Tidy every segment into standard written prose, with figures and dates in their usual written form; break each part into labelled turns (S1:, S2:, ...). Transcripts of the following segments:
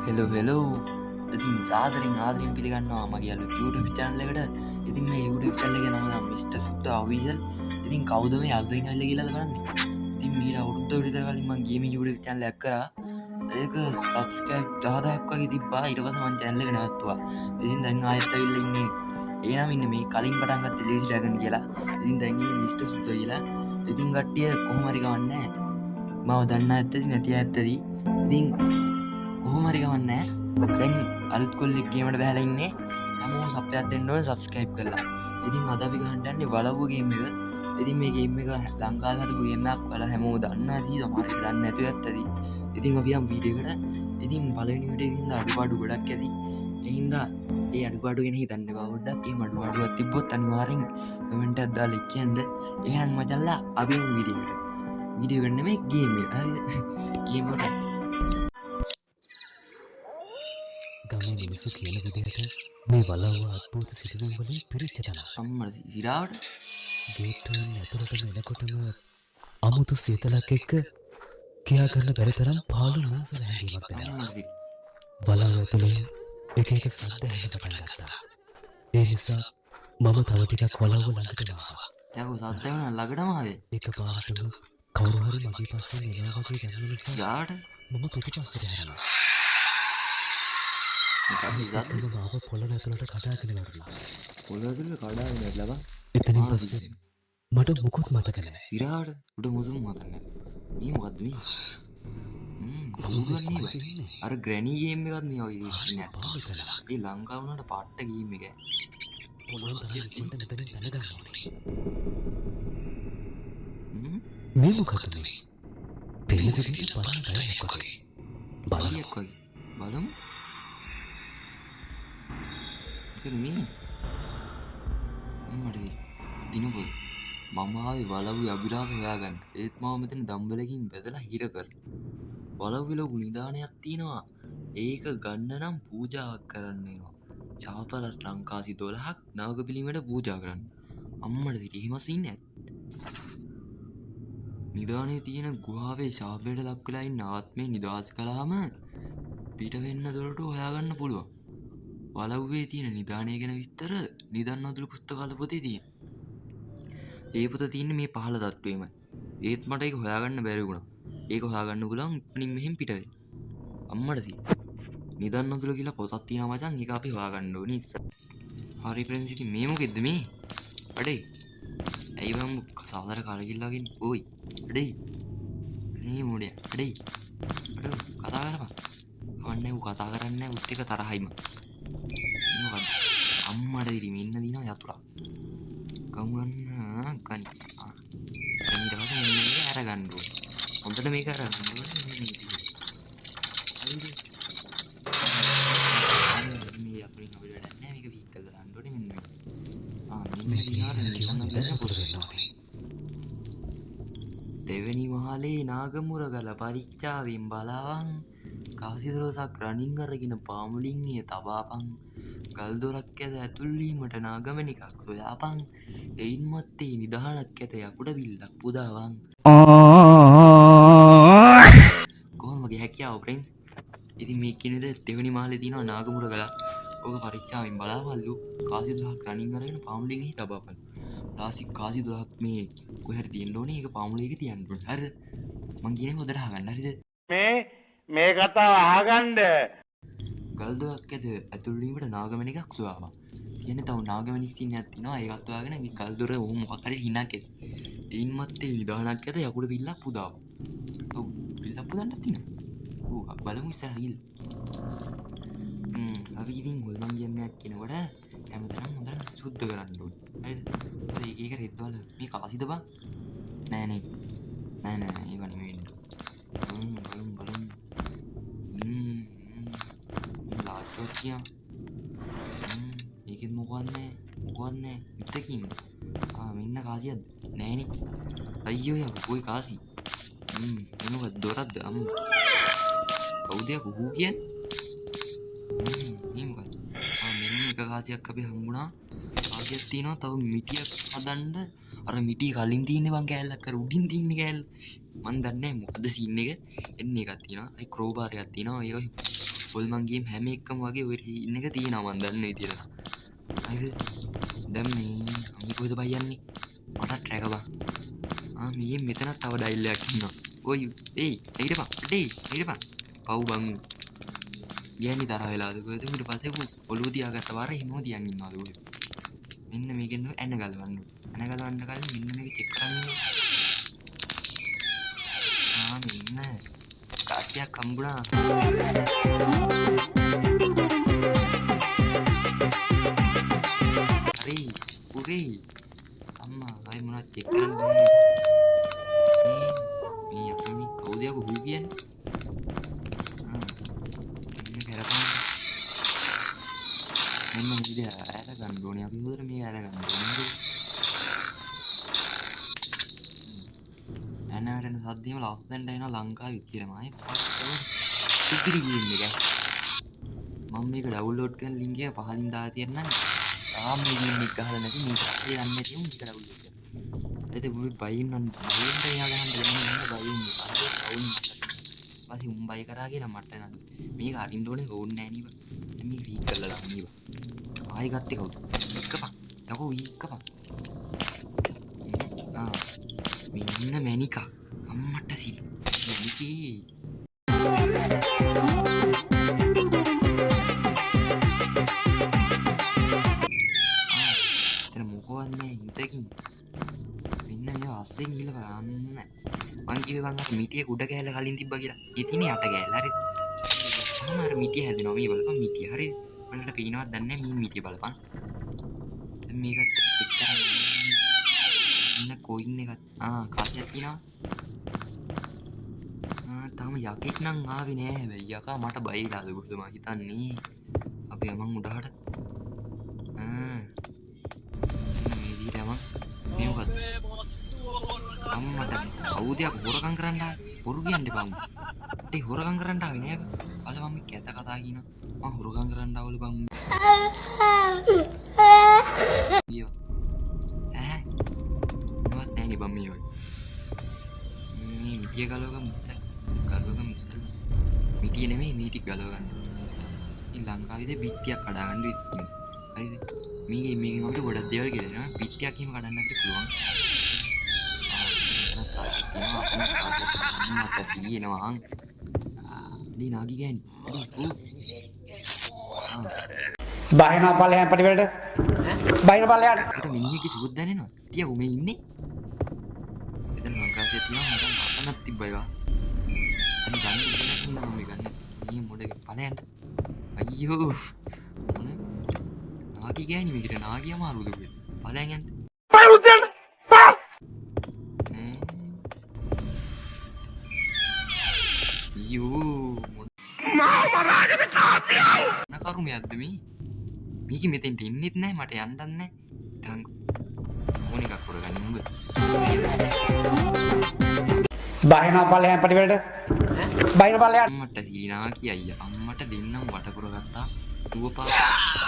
S1: Hello ඉතින් සාදරෙන් ආදරෙන් පිළිගන්නවා මගේ අලුත් YouTube channel එකට. ඉතින් මේ YouTube channel එක නම තමයි Mr. Sutta Official. ඉතින් කවුද මේ අලුතෙන් ඇවිල්ලා කියලාද බලන්නේ. ඉතින් මීට අවුරුද්දකට විතර කලින් මම ගියේ මේ YouTube channel එක කරා. ඒක subscribe 10000ක් වගේ තිබ්බා. ඊට පස්සේ මම channel එක නවත්තුවා. ඉතින් දැන් ආයෙත් ඇවිල්ලා ඉන්නේ. එනම් ඉන්නේ මේ කලින් පටන් ගත්ත Lazy Dragon කියලා. ඉතින් දැන් ඉන්නේ Mr. Sutta කියලා. ඉතින් කට්ටිය කොහොම හරි ගමන්නේ මම දන්න ඇත්තද නැති ඇත්තද. ඉතින් කොහොම හරි ගමන්නේ දැන් අලුත් කොල්ලෙක් ගේමට බහලා ඉන්නේ. හැමෝම සබ්ස්ක්‍රයිබ් දෙන්න ඕනේ සබ්ස්ක්‍රයිබ් කරලා. ඉතින් අද අපි ගහන්න යන්නේ වලව්ව ගේම් එක. ඉතින් මේ ගේම් එක ලංකාවේ හදපු ගේම් එකක්. ඔයාලා හැමෝම දන්නවා ඇති සමහර අය දන්නේ නැතුව ඇත්තද. ඉතින් අපි යම් වීඩියෝ එකට. ඉතින් පළවෙනි වීඩියෝ එකකින් අඩුපාඩු ගොඩක් ඇති. ඒ හින්දා ඒ අඩුපාඩු ගැන හිතන්න එපා පොඩ්ඩක්. එහෙම අඩුපාඩුවක් තිබ්බොත් අනිවාර්යෙන් කමෙන්ට් එකක් දාලා කියන්න. එහෙනම් මචංලා අපි යමු වීඩියෝ එකට. වීඩියෝ එක නෙමෙයි ගේම් එක. හරිද? ගේම් එකට
S2: ගමේ මිනිස්සු කියන විදිහට මේ වලව්ව අද්භූත සිතුවම් වලින් පිරිච්ච තැන.
S1: අම්මලා සිරාවට
S2: ගේට්ටුවෙන් ඇතුළටම එනකොටම අමුතු සීතලක් එක්ක කියා ගන්න බැරි තරම් පාළු මෝසල හැඟීමක් දැනෙනවා. වලව්ව ඇතුලේ එක එක සද්ද ඇහෙන්න පටන් ගත්තා. ඒ නිසා මම තව ටිකක් වලව්ව ළඟට ආවා.
S1: යකෝ සද්ද වෙනවා ළඟටම ආවේ.
S2: එකපාරටම කවුරු හරි මගේ පස්සෙන් එනවා වගේ දැනුන නිසා
S1: යාට
S2: මම පිටිපස්සට හැරෙනවා.
S1: මොකක්ද
S2: මම ආව පොළොව ඇතුළට කඩාගෙන වැටුණා.
S1: පොළොව ඇතුලේ කඩාගෙන වැටලා බං.
S2: එතනින් පස්සේ මට මුකුත් මතක නැහැ.
S1: සිරාවට උඩ මුසුම් මතන්නේ. මේ මොකද්ද මේ? ගුගන්නේ අර ග්‍රැනි ගේම් එකක් නේ ඔය ඉන්නේ. ඒ ලංකාව වුණාට පට්ට ගේම් එක.
S2: පොළොව තරම් ඉක්මනට මෙතනින් දැනගන්න ඕනේ. මේ මොකක්ද මේ? පේන දෙයක් බලන්න බැරියක් වගේ.
S1: බලියක් වගේ. බලමු. මොකද මේ? මට දිනපොද මම ආවේ වලව්වේ අභිරහස හොයාගන්න. ඒත් මම මෙතන දම්බලකින් බෙදලා හිර කරලා. වලව්වේ ලොකු නිදානයක් තියෙනවා. ඒක ගන්න නම් පූජාවක් කරන්න වෙනවා. ශාපල ලංකාසි 12ක් නවක පිළිමයට පූජා කරන්න. අම්මට දිරි එහෙමස් ඉන්නේ නිදානේ තියෙන ගුහාවේ ශාපයට ලක් වෙලා ඉන්න ආත්මේ නිදහස් කළාම පිට වෙන්න දොරට හොයාගන්න පුළුවන්. වලව්වේ තියෙන නිදානය ගැන විස්තර නිදන් අතුළු පුස්තකාල පොතේ තියෙන. ඒ පොත තියෙන්නේ මේ පහළ තට්ටුවේමයි. ඒත් මට ඒක හොයාගන්න බැරි වුණා. ඒක හොයාගන්න පුළුවන් ඉතින් මෙහෙන් පිට වෙන්න. අම්මට තියෙන නිදන් අතුළු කියලා පොතක් තියෙනවා මචං. ඒක අපි හොයාගන්න ඕනේ ඉස්සර. හරි ෆ්‍රෙන්ඩ්ස් ඉතින් මේ මොකෙද්ද මේ? අඩේ. ඇයි මම සාදර කරගිල්ලාගෙන ඕයි. අඩේ. මේ මොඩේ. අඩේ. අඩේ කතා කරපන්. අවන්නේ ඌ කතා කරන්නේ නැහැ. උත් එක තරහයිම. මොකද්ද? අම්මට ඉරි මෙන්න දිනවා යතුරා. ගමුන්න ගන්න. දැන් ඊට පස්සේ මෙන්න මේක අරගන්න ඕනේ. හොඳට මේක අරගන්න ඕනේ. හරිද? මේ යතුරින් අපිට වැඩක් නැහැ. මේක වීක් කරලා දාන්න ඕනේ මෙන්න මේක. මෙන්න දිනාර නිකන් ගන්න පුරුදු වෙන්න ඕනේ. දෙවෙනි මහලේ නාගමුරගල පරිච්ඡාවෙන් බලාවන් කාසිදරසක් රණින් අරගෙන පාමුලින් එය තබාපන්. ගල් දොරක් ඇත ඇතුල් වීමට නාගමනිකක් සොයාපන්. එයින් මත්තේ නිදහනක් ඇත යකුඩ බිල්ලක් පුදාවන්. කොහොම වගේ හැකියාව ෆ්‍රෙන්ඩ්ස්. ඉතින් මේ කිනේද දෙවෙනි මහලේ තියෙනවා නාගමුරගල. ඕක පරික්ෂාවෙන් බලාවල්ලු. කාසි 12ක් රණින් අරගෙන පාමුලින් එහි තබාපන්. ලාසික් කාසි 12ක් මේ කොහේ හරි තියෙන්න ඕනේ. ඒක පාමුලේක තියන්න ඕනේ. හරිද? මං කියන්නේ හොදට අහගන්න. හරිද?
S3: මේ කතාව අහගන්න.
S1: ගල්දොරක් ඇද ඇතුල් වීමට නාගමනිකක් සොයාපන්. කියන්නේ තව නාගමනික් සින්නයක් තියෙනවා. ඒකත් හොයාගෙන ඒ ගල්දොර ඕම මොකක් හරි හිණක් ඇති. එයින් මත්තේ නිදානක් ඇත යකුඩ බිල්ලක් පුදාපන්. ඔව් බිල්ලක් පුදන්නත් තියෙනවා. ඔව් බලමු ඉස්සරහ ගිහින්. අපි ඉතින් හොල්මන් ගේම්යක් කියනකොට හැමතැනම හොඳට සුද්ධ කරන්න ඕනේ. හරිද? හරි ඒක රෙද්දවල මේ කාසිද බං? නෑ නේ. නෑ ඒව නෙමෙයි වෙන්නේ. බලමු. ලාචෝකියා. ඒකෙත් මොකවත් නෑ. ඉතකින්. මෙන්න කාසියක්ද? නෑනේ. අයියෝ යකෝ කොයි කාසි? මොනවද දොරක්ද? කවුද යකෝ හූ කියන්නේ? මේ මොකක්ද? මෙන්න එක කාසියක් අපි හම්බුණා. කාසියක් තියෙනවා තව මිටියක් හදන්න. අර මිටි කලින් තියෙන්නේ බං කෑල්ලක් කර උඩින් තියෙන්නේ කෑල්ල. මන් දන්නේ නැහැ මොකද්ද සීන් එක. එන්නේ එකක් තියෙනවා. ඒ ක්‍රෝබාර් එකක් තියෙනවා. ඒක හොල්මන් ගේම් හැම එකම වගේ ඔය ඉන්න එක තියෙනවා මන් දන්න විදියට. හරිද? දැන් මේ අපි කොහෙද බයි යන්නේ? මට ට්‍රැක බා. මේ මෙතන තව ඩයිල් එකක් ඉන්නවා. ඔය ඊටපන්. ඊටපන්. පව් බං. ගෑණි තරහ වෙලාද කොහෙද? ඊට පස්සේ ඔළුව තියාගත්ත වාර හිමෝ තියන් ඉන්නවාද කොහෙද? මෙන්න මේකෙන් තමයි ඇන ගලවන්න. ඇන ගලවන්න කලින් මෙන්න මේක චෙක් කරන්න. මෙන්න කාසියක් හම්බුණා. හරි උරේ අම්මා ආයි මොනවද චෙක් කරන්න බෑ. මේ අපේ කවුද යකෝ හු කියන්නේ? මෙන්න කරපන්. මෙන්න මේ විදිහ ඇර ගන්න ඕනේ. අපි හොදට මේක ඇර ගන්න ඕනේ. ඇනවැටෙන සද්දේම ලස්සනට එනවා ලංකාවේ විතරමයි. ඉදිරි ගේම් එක. මම මේක ඩවුන්ලෝඩ් කරන ලින්ක් එක පහලින් දාලා තියෙන්නම්. තාම මේ ගේම් එක ගහලා නැති මේක අපේ යන්නේ නැති උන් මේක ඩවුන්ලෝඩ් කරන්න. ඒත් මුයි බයින් යන්න එයා ගහන්න දෙන්නේ බයින් එක. පස්සේ උන් බයි කරා කියලා මට නඩු. මේක අරින්න ඕනේ ඕන්නේ නැහැ නීව. දැන් මේක වීක් කරලා දාන්න නීව. ආයෙ ගත්තේ කවුද? වික්කපන්. යකෝ වික්කපන්. මෙන්න මැනිකා අම්මට සිල් මැනිකේ එතන මොකවත් නෑ හිතකින් මෙන්න මේ අස්සෙන් ගිහලා බලන්න මං කිව්වේ මං අර මිටිය කුඩ කෑල්ල කලින් තිබ්බා කියලා ඉතින් යට කෑල්ල හරි තාම අර මිටිය හැදෙනවා මේ බලපන් මිටිය හරි වලට පේනවත් දන්නේ නෑ මේ මිටිය බලපන් දැන් මේකත් චෙක් කරන්න ඉන්න කොයින් එකත් කාසියක් තියෙනවා තාම යකෙක් නම් ආවේ නෑ හැබැයි යකා මට බයිලාද කොහොමද මං හිතන්නේ අපි යමන් උඩහට මෙන්න මේ විදිහට යමන් මේ මොකද්ද අම්මට කවුදයක් හොරකම් කරන්න බොරු කියන්න එපා ඒ හොරකම් කරන්න ආවේ නෑ බලපන් මේ කැත කතා කියනවා මං හොරකම් කරන්න ආවලු බං ඊයෝ නේ බම් මේ මිටිය ගලවග මිස්සල් මිටිය නෙමෙයි මේ ටික ගලව ගන්න. ඉතින් ලංකාවේදී බිත්තියක් කඩා ගන්න ඉතින්. හරිද? මේකෙන් අපිට ගොඩක් දේවල් කියනවා. බිත්තියක් එහෙම කඩන්න අපිට පුළුවන්. මට සීනවා. දී නාගි ගෑනි.
S4: බහිනා පල්ලෙහාන් පටිවලට. බහිනා පල්ලෙහාට.
S1: මට මිනිහෙක්ගේ සුදුත් දැනෙනවා. තියා උමේ ඉන්නේ. එතන ලංකාවේ තියෙනවා මම අතනක් තිබ්බා ඒවා. එතන ගන්න ඉන්න මම ගන්න. මේ මොඩේ ඵලයන්ට. අයියෝ. නාගි ගෑණි මේකට නාගි අමාරුද ඔය. ඵලයන් යන්න. පයුත් යන්න. අයියෝ. මාව මරාගෙන කාපියෝ. නකරුමයක්ද මේ? මේක මෙතෙන්ට ඉන්නෙත් නැහැ මට යන්නත් නැහැ. තංග. මොන එකක් කරගන්නේ උඹ?
S4: බහිනා පල්ලෙහාන් පටිවලට. බහිනා පල්ලෙහාට.
S1: අම්මට සීනා කියයි අම්මට දෙන්නම් වට කරගත්තා. දුවපා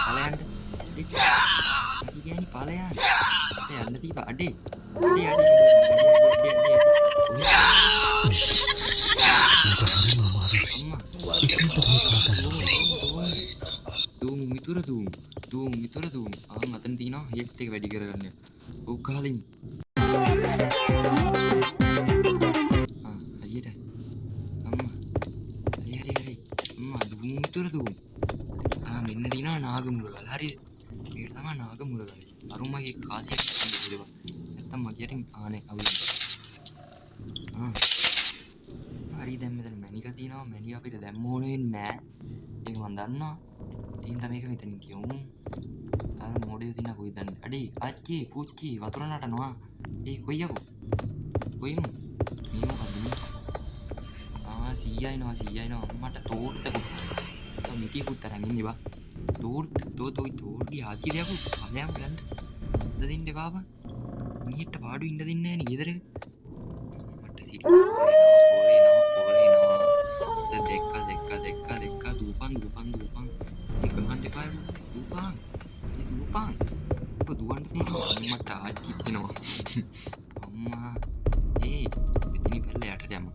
S1: ඵලයන්ට. අපි කියන්නේ ඵලයන්. යන්න තිබා අඩේ. දුම් මිතුර දුම් අතන තියෙනවා හෙල්ත් එක වැඩි කරගන්න. ඔක් ගහලින්. හරියට. අම්මා. හරි. අම්මා දුම් මිතුර දුම්. මෙන්න තියෙනවා නාගමුරගල්. හරිද? මේක තමයි නාගමුරගල්. අරුමගේ කාසියක් තිබුණා. නැත්තම් මගියට ආනේ අවුල. හරි දැන් මෙතන මැනික තියෙනවා. මැනික අපිට දැම්ම ඕන වෙන්නේ නැහැ. ඒක මම දන්නවා. එහෙනම් තමයි මේක මෙතනින් තියමු. අර මොඩේ දිනා කොයිද දන්නේ. අඩේ අච්චි පුච්චි වතුර නටනවා. ඒ කොයියකෝ. කොයිමු. මේ මොකද්ද මේ? සීයයිනවා අම්මට තෝර්තකෝ. මිටියකුත් තරන් ඉන්නේ බා. තෝර්ගේ ආච්චි දෙයක්ෝ පලයම් ගන්න. අද දෙන්න බාබා. මිනිහෙට පාඩු ඉන්න දෙන්නේ නැහැ නේ ගෙදර. මට සිට දෙක්ක දූපන් ඒ ගහන්න එපා දූපන් ඔබ දුවන්න තියෙනවා අම්මට ආච්චි දෙනවා අම්මා එතනින් පැල්ල යට යමු.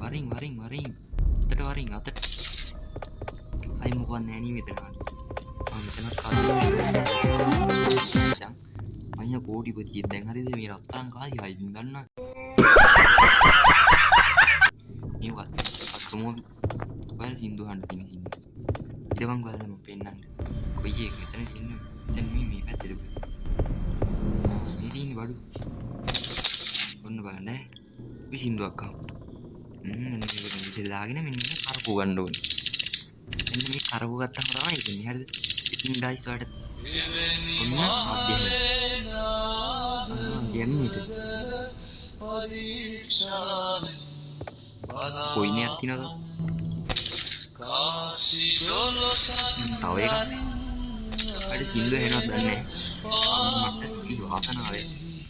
S1: වරින් අතට වරින් අතට අයි මොකක් නෑ නේ මෙතන මෙතන කාදී අයියා කෝටිපතියෙක් දැන් හරිද මේ රත්තරන් කාදී ආයිත් ගන්න මේවත් අකමෝ වල සින්දු හන්න තියෙන සින්දු ඊළඟ බලන්න මම පෙන්නන්න කොයි එක මෙතන ඉන්නේ දැන් මේ පැත්තේ දුක මේ තියෙන්නේ බඩු ඔන්න බලන්න මේ සින්දුවක් ආව මේක දාගෙන මෙන්න කරපු ගන්න ඕනේ මෙන්න මේ කරපු ගත්තම තමයි ඉන්නේ හරිද ඉතින් ගයිස් වලට ඔන්න අධ්‍යයනය යන්නේට කොයිනේ අත්තිනද තව එකක් අර සින්දු එනවද දන්නේ නැහැ මට සිටි වාසනාවේ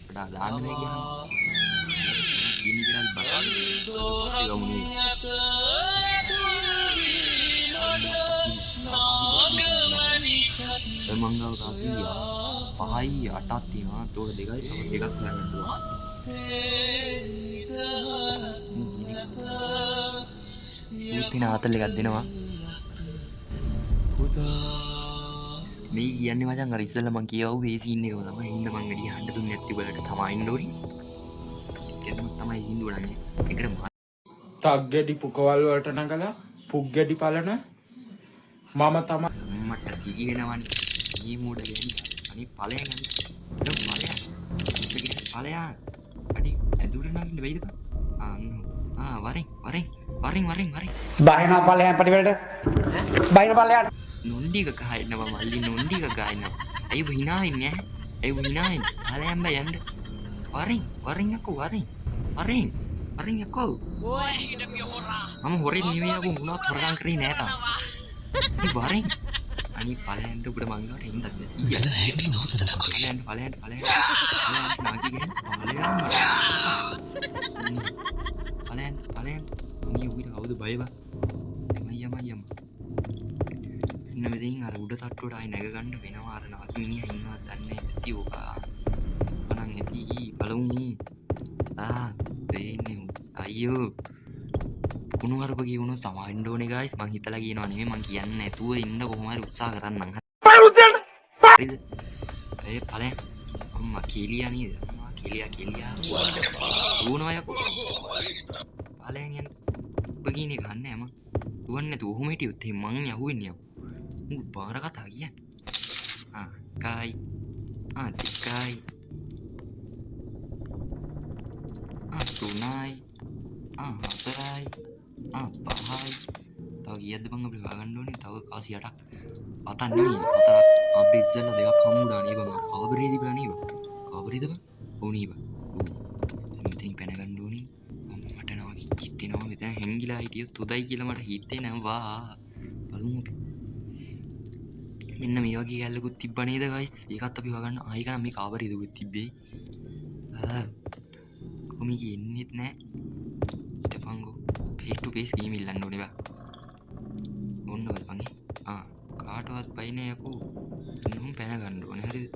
S1: වඩා දාන්න බෑ කියනවා ඉනි කරල් බලන්න පස්සේ ගමුනේ මංගව කාසිය 5යි 8ක් තියෙනවා තෝර දෙකයි තව දෙකක් ගන්න පුළුවන් ඉතින් ආතල් එකක් දෙනවා මේ කියන්නේ මචං අර ඉස්සෙල්ලා මං කියවුව ඒ සීන් එකම තමයි හින්දා මං වැඩි අහන්න දුන්නේ නැති බලට සමායින්න ඕනි කෙනෙක් තමයි හින්දුව නන්නේ ඒකට
S3: තග්ගෙඩි පුකවල් වලට නගලා පුග්ගෙඩි පලන මම තමයි
S1: මට කිරි වෙනවනේ මේ මූඩ වෙන්නේ අනේ ඵලයන් යන්න ඵලයන් අඩි ඇදුරට නගින්න වෙයිද වරින්
S4: බහිනවා පල්ලෙහාන් පටිවලට බහින පල්ලෙහාට
S1: නොන්ඩික ගහනවා මල්ලි නොන්ඩික ගහනවා අය හිනා ඉන්නේ අය හිනා ඉන්නේ ඵලයන් බය යන්න වරින් අකෝ වරින් අකෝ ඔය හිටපිය හොරා මම හොරෙන් නෙවෙයි අකෝ මොනවත් හොරගම් කරේ නෑ තාම ඉතින් වරින් අනේ ඵලයන්ට උඩ මංගවට එන්නත් ඵලයන්ට නාකිගෙන ඵලයන් මේ උඩ කවුද බයවා යම එන්න මෙතනින් අර උඩ තට්ටුවට ආයි නැග ගන්න වෙනවා අර නාකි මිනිහා ඉන්නවත් දන්නේ නැති ඕකා අනන් ඇති බලමු දෙන්නේ අයියෝ කුණු හරප කියුණු සමාවෙන්න ඕනේ ගයිස් මං හිතලා කියනවා නෙමෙයි මං කියන්නේ නැතුව ඉන්න කොහොම හරි උත්සාහ කරන්නම් හරිද ඒ ඵලයන් අම්මා කීලියා නේද අම්මා කීලියා දුවනවා යකෝ ඵලයන් යන්න බගිනේ ගන්න හැම දුවන්නේ නැතුව ඔහොම හිටියොත් එහෙනම් මං යහුවෙන්නේ යකෝ මු බාර කතා කියන්නේ කයි දෙකයි තුනයි හතරයි පහයි තව කීයක්ද බං අපි හොයාගන්න ඕනේ තව 8ක් අතක් නෙමෙයි හතරක් අපි ඉස්සෙල්ලා දෙකක් හම්බුණා නේ බං කාබරේදී බලන්නේ බං කාබරේද බං ඕනී බං මෙතනින් පැන ගන්න ඕනේ මට නවා කිච්චෙනවා මෙතන හැංගිලා හිටියොත් උදයි කියලා මට හිතෙනවා බලමු මෙන්න මේ වගේ ගැල්ලකුත් තිබ්බ නේද ගයිස් ඒකත් අපි හොයාගන්න ආයි ගන්න මේ කාබරේද උත් තිබ්බේ කොමි කියන්නෙත් නෑ හිටපංගෝ ෆේස් ටු ෆේස් ගේම් ඉල්ලන්න ඕනේ බා ඔන්න බලපංගේ කාටවත් බයි නෑ යකෝ මොහොම පැන ගන්න ඕනේ හරිද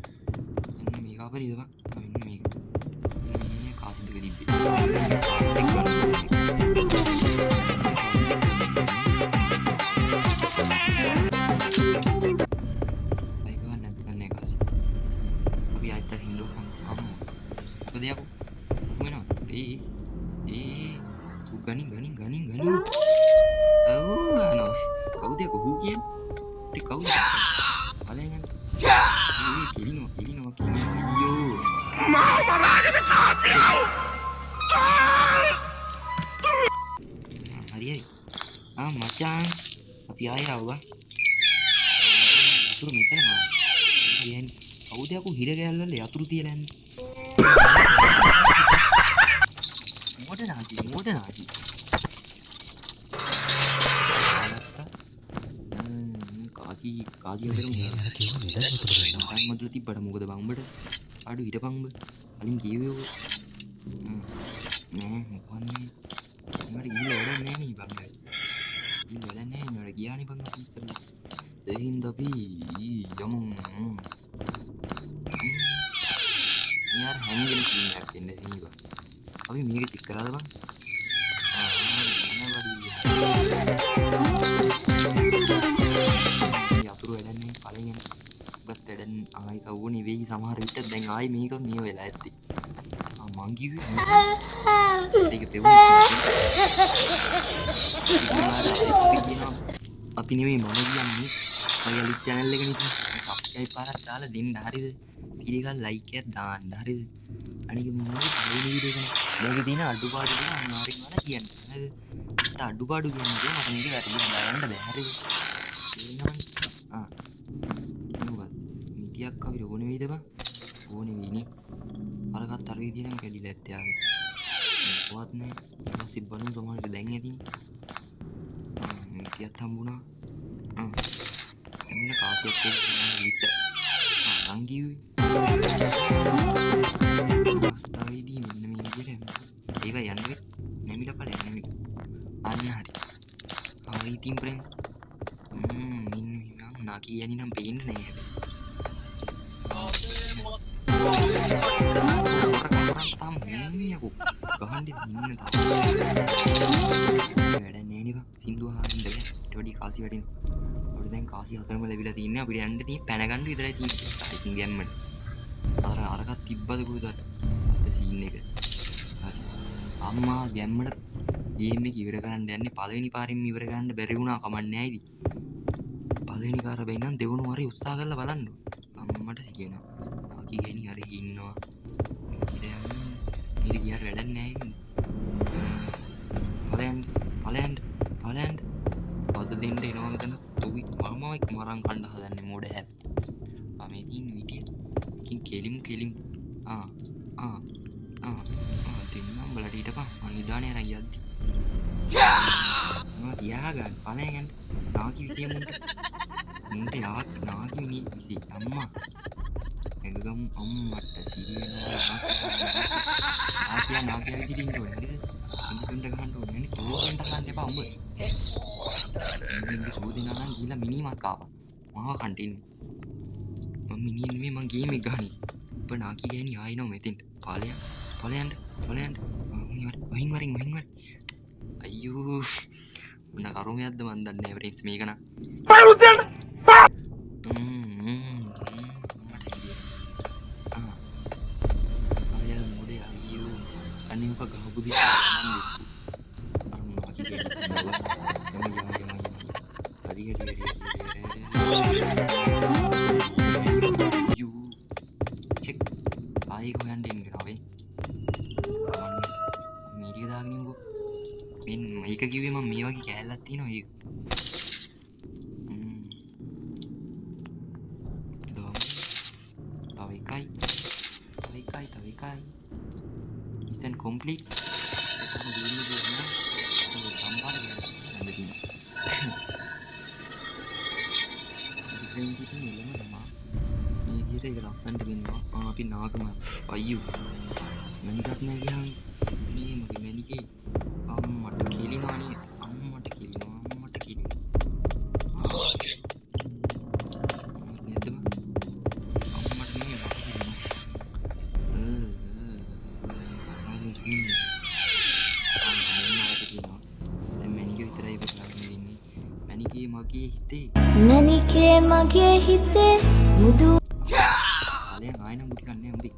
S1: මෙන්න මේ කාබරේද බා මෙන්න මේක මේ කාසි දෙක තිබ්බේ ගනින් කවුද යකෝ හූ කියන්නේ කවුද ඵලයන් කෙලිනවා අයියෝ හරි මචං අපි ආයෙ ආවා අතුරු මෙතන කියන්නේ කවුද යකෝ හිර ගෑල්ල වල යතුරු තියලා යන්නේ මොඩ නාති කාසි හදරමු නෑ මදුල තිබ්බට මොකද බං උඹට අඩු හිටපන් උඹ කලින් කිව්වේ ඔක නෑ මොකන්නේ මට ගිහිල්ලා වැඩක් නෑ නේ බං ගිහිල්ලා වැඩක් නෑ නේද ගියානේ බං අපි ඉස්සරලා ඒ හින්දා අපි යමු යාර හැංගිලා ඉන්නක් ඉන්නේ නේද අපි මේක චෙක් කරාද බං යතුරු වැඩන්නේ පළගෙන ඔබත් වැඩන් ආයි කවුව නෙවෙයි සමහර විට දැන් ආයි මේක මේ වෙලා ඇත්තේ මං කිව්වේ ඒක පෙවුනේ අපි නෙවෙයි මම කියන්නේ මගේ අලුත් channel එක නිකන් subscribe පාරක් දාලා දෙන්න හරිද පිළිගන්න like එකක් දාන්න හරිද අනික මේ පළවෙනි වීඩියෝ එක මේකේ තියෙන අඩුපාඩු ටික අනිවාර්යෙන් වල කියන්න හරිද ඒත් අඩුපාඩු කියන්නේ මට මේක වැරදි දාගන්න බෑ හරිද මොකක්ද මිටියක් අපිට ඕනේ වෙයිද බං ඕනේ වෙයිනේ අරකට අර විදිහටම කැඩිලා ඇත්තේ ආවේ මොකවත් නෑ ඊට පස්සේ බලමු සමහරට දැන් ඇතිනේ මිටියක් හම්බුණා එන්න කාසියක් කොහොමද විත නම් කිව්වේ අවස්ථාවේදී මෙන්න මේ විදිහට ඒව යන්නේ නැමිලා ඵලයක් නෙමෙයි අන්න හරි හරි ඉතින් ප්‍රෙන්ස් මෙන්න මම නාකි යන්නේ නම් පේන්නේ නැහැ හැබැයි ගහන්නේ ඉන්න තාම වැඩ නෑ නේ බං සින්දු අහන්න බෑ ඊට වඩා කාසි වැඩිනවා අපිට දැන් කාසි හතරම ලැබිලා තින්නේ අපිට යන්න තියෙන්නේ පැන ගන්න විතරයි තියෙන්නේ ඉතින් ගැම්මට අරකට තිබ්බද කොහෙද අත සීන් එක හරි අම්මා ගැම්මට ගේම් එක ඉවර කරන්න යන්නේ පළවෙනි පාරින්ම ඉවර කරන්න බැරි වුණා කමන්නේ නැයිද පළවෙනි පාර බැයි නම් දෙවුණු හරි උත්සාහ කරලා බලන්න අම්මට කියනවා ආකි ගෙනි හරි ඉන්නවා ඊට ගියාට වැඩක් නැහැ ඉතින් ඵලයන්ද පද දෙන්න එනවා මෙතන තුයි මමයි මරන් කණ්ඩ හදන්නේ මොඩ හැත් මම ඉතින් විදිය එකකින් කෙලිමු දෙන්නම් බලට හිටපන් මං නිදානේ අරන් යද්දි මම තියාගන්න ඵලයන් නාකි විසිය මුන්ට නාකි මිනි විසි අම්මා එගගම් අම්මට සිරියනවා නාකිය විදිරින් ඕනේ හරිද මිනිසුන්ට ගහන්න ඕනේ නේ තෝරෙන්ට ගන්න එපා උඹ මිනිස්සු සෝදිනා නම් ගිහලා මිනිමක් ආවා මහා කන්ටින්නේ මම මිනිහ නෙමෙයි මං ගේම් එක ගහන්නේ උඹ නාකි ගෑණි ආයිනෝ මෙතෙන්ට ඵලයන්ට වහින් වරින් අයියෝ මොන කරුමයක්ද මන් දන්නේ නැහැ ප්‍රින්ස් මේක නම් අනික ගහපුදී ආයි ගොයන්ට එන්න නෝවේ මීඩිය දාගෙන ඉන්නකෝ මෙන්න මේක කිව්වේ මම මේ වගේ කෑල්ලක් තියෙනවා ඒක තව එකයි මිෂන් කම්ප්ලීට් ඒක ලස්සන්ට වෙන්නවා අපි නාගම අයියෝ මැනිකත් නෑ ගියාම මේ මගේ මැනිකේ අම්මට කිලිනවනේ අම්මට කිලිනවා නේද අම්මට නෙමෙයි මට කිලිනවා දැන් මැනිකේ විතරයි බලන්න ඉන්නේ මැනිකේ මගේ හිතේ මුදු ආයන මුටි කන්නේ උඹේ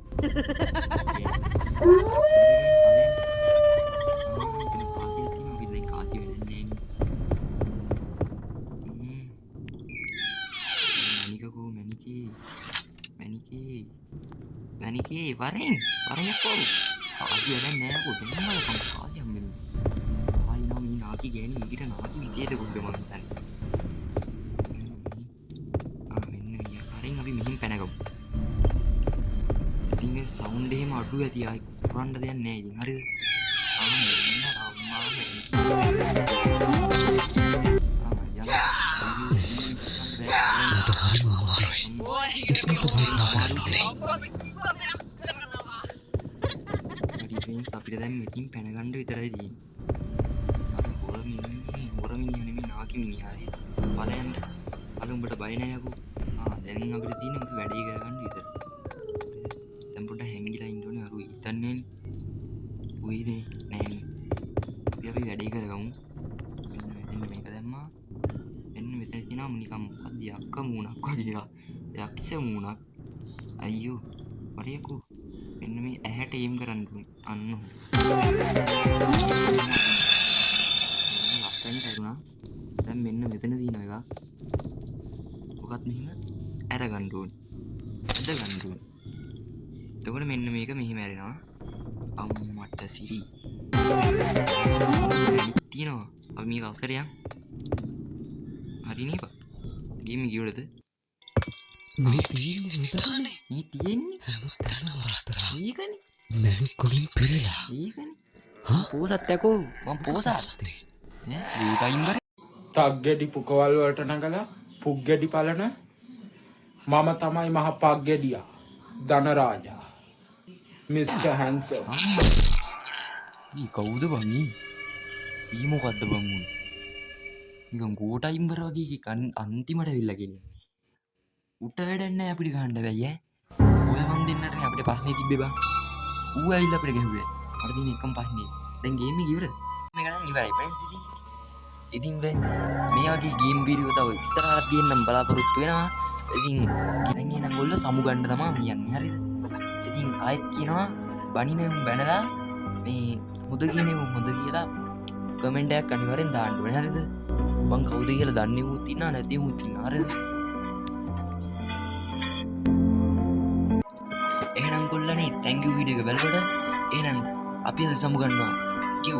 S1: කාසියක් තියෙනවා අපි දැන් කාසි වෙන්නේ නෑනේ මැනිකකෝ මැනිකේ වරෙන් යකෝ කාසි වෙන්නේ නෑ කො දෙන්නම කාසි හම්බෙන්නේ ආයිනෝ මේ නාකි ගෑණි මිගිට නාකි විදියට කොහෙද මම හිතන්නේ මෙන්න මියා වරෙන් අපි මෙහින් පැනගමු ඉතින් මේ සවුන්ඩ් එහෙම අඩු ඇති ආයි පුරන්න දෙයක් නෑ ඉතින් හරිද අපිට දැන් මෙතින් පැනගන්න විතරයි තියෙන්නේ අර හොර මිනිහ නෙමෙයි නාකි මිනිහ හරිය ඵලයන්ට උඹට බය නෑ යකෝ දැන් අපිට තියෙන්නේ උඹ වැඩේ කරගන්න විතරයි දැන් පොඩ්ඩක් හැංගිලා ඉන්න ඕනේ අර හිතන්නේ නෑනේ උයිනේ නෑනේ අපි වැඩේ කරගමු මෙන්න මේක දැම්මා. මෙන්න මෙතන තියෙනවා නිකම් මොකක්ද යක්ක මූණක් වගේ එකක්. යක්ෂ මූණක්. අයියෝ. වරියකෝ. මෙන්න මේ ඇහැට එයිම් කරන්න ඕනේ. අන්න. ලස්සනට ඇරුණා. දැන් මෙන්න මෙතන තියෙන එක. මොකක්ද මෙහිම අරගන්න ඕනේ. අද ගන්න ඕනේ. එතකොට මෙන්න මේක මෙහෙම ඇරෙනවා. අම්මට සිරි. තියෙනවා. අපි මේක අවසරයක්. හරි නේද? ගේම් ගියොලද?
S2: මේ තියෙන්නේ විතරනේ.
S1: මේ තියෙන්නේ
S2: හැමතැනම රත්තරන්.
S1: ඒකනේ.
S2: මැණික් වලින් පිරලා.
S1: ඒකනේ. පෝසත් යකෝ මම පෝසත්. ඈ ඌටයිම්බර.
S3: තක්ගෙඩි පුකවල් වලට නගලා පුග්ගෙඩි පලන මම තමයි මහ පග්ගෙඩියා ධනරාජා මිස්ටර් හැන්සම්.
S1: ඊ කවුද බං ඊ? ඊ මොකද්ද බං උන්? නිකන් ගෝටයිම්බර වගේ අන්තිමට ඇවිල්ලා කියන්නේ. උට වැඩක් නැහැ අපිට ගහන්න බැයි ඈ. ඔය මන් දෙන්නටනේ අපිට ප්‍රශ්නේ තිබ්බේ බං. ඌ ඇවිල්ලා අපිට ගැහුවේ. අපිට තියෙන එකම ප්‍රශ්නේ. දැන් ගේම් එක ඉවරද? මේක නම් ඉවරයි ෆ්‍රෙන්ඩ්ස් ඉතින්. ඉතින් ෆ්‍රෙන්ඩ්ස් මේ වගේ ගේම් වීඩියෝ තව ඉස්සරහට තියෙන්නම් බලාපොරොත්තු වෙනවා. ඉතින් ගෙනගෙන ගොල්ලෝ සමු ගන්න තමයි යන්නේ හරිද? ඉතින් ආයෙත් කියනවා බණිනේ උන් බැනලා මේ හොද කියන්නේ උන් හොද කියලා කමෙන්ට් එකක් අනිවාර්යෙන් දාන්න ඕනේ හරිද? මං කවුද කියලා දන්නේ උත් ඉන්නා නැති උත් ඉන්නා හරිද? එහෙනම් කොල්ලනේ thank you වීඩියෝ එක බලනකොට එහෙනම් අපි අද සමු ගන්නවා. කිව්